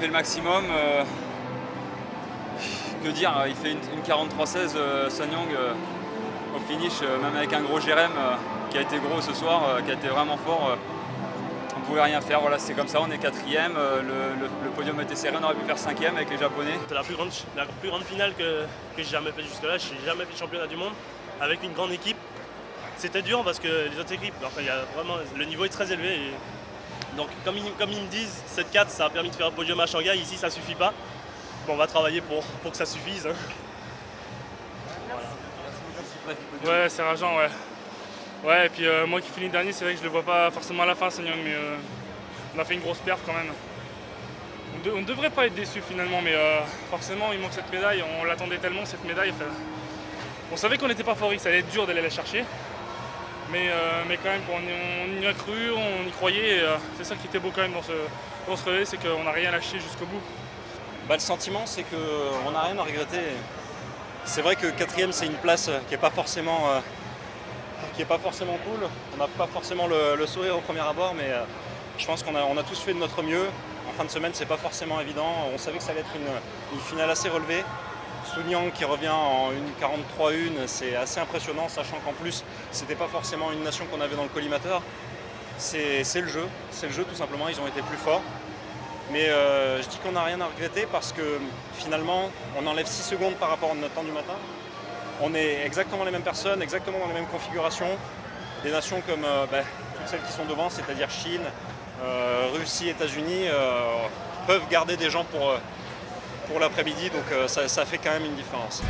fait le maximum. Que dire, il fait une 43-16, Sun Yang au finish, même avec un gros Jérém qui a été gros ce soir, qui a été vraiment fort. On ne pouvait rien faire, voilà, c'est comme ça, on est quatrième. Le podium était serré, on aurait pu faire cinquième avec les Japonais. C'est la plus grande finale que j'ai jamais faite jusque-là. Je n'ai jamais fait championnat du monde avec une grande équipe. C'était dur parce que les autres équipes, enfin, le niveau est très élevé. Donc comme ils me disent, 7-4, ça a permis de faire un podium à Shanghai. Ici, ça ne suffit pas. Bon, on va travailler pour que ça suffise. Hein. Ouais, c'est rageant, ouais. Ouais, et puis moi qui finis dernier, c'est vrai que je le vois pas forcément à la fin, Sun Yang, mais on a fait une grosse perf quand même. On ne devrait pas être déçus finalement, mais forcément il manque cette médaille, on l'attendait tellement cette médaille. Enfin, on savait qu'on n'était pas favoris, ça allait être dur d'aller la chercher, mais quand même on y a cru, on y croyait, et c'est ça qui était beau quand même dans ce relais, c'est qu'on n'a rien lâché jusqu'au bout. Le sentiment, c'est qu'on n'a rien à regretter. C'est vrai que quatrième, c'est une place qui n'est pas forcément cool. On n'a pas forcément le sourire au premier abord, mais je pense qu'on a tous fait de notre mieux. En fin de semaine, c'est pas forcément évident. On savait que ça allait être une finale assez relevée. Sun Yang qui revient en 1,43-1, c'est assez impressionnant, sachant qu'en plus, c'était pas forcément une nation qu'on avait dans le collimateur. C'est le jeu tout simplement, ils ont été plus forts. Mais je dis qu'on n'a rien à regretter parce que finalement, on enlève 6 secondes par rapport à notre temps du matin. On est exactement les mêmes personnes, exactement dans les mêmes configurations. Des nations comme toutes celles qui sont devant, c'est-à-dire Chine, Russie, États-Unis, peuvent garder des gens pour l'après-midi. Donc ça fait quand même une différence.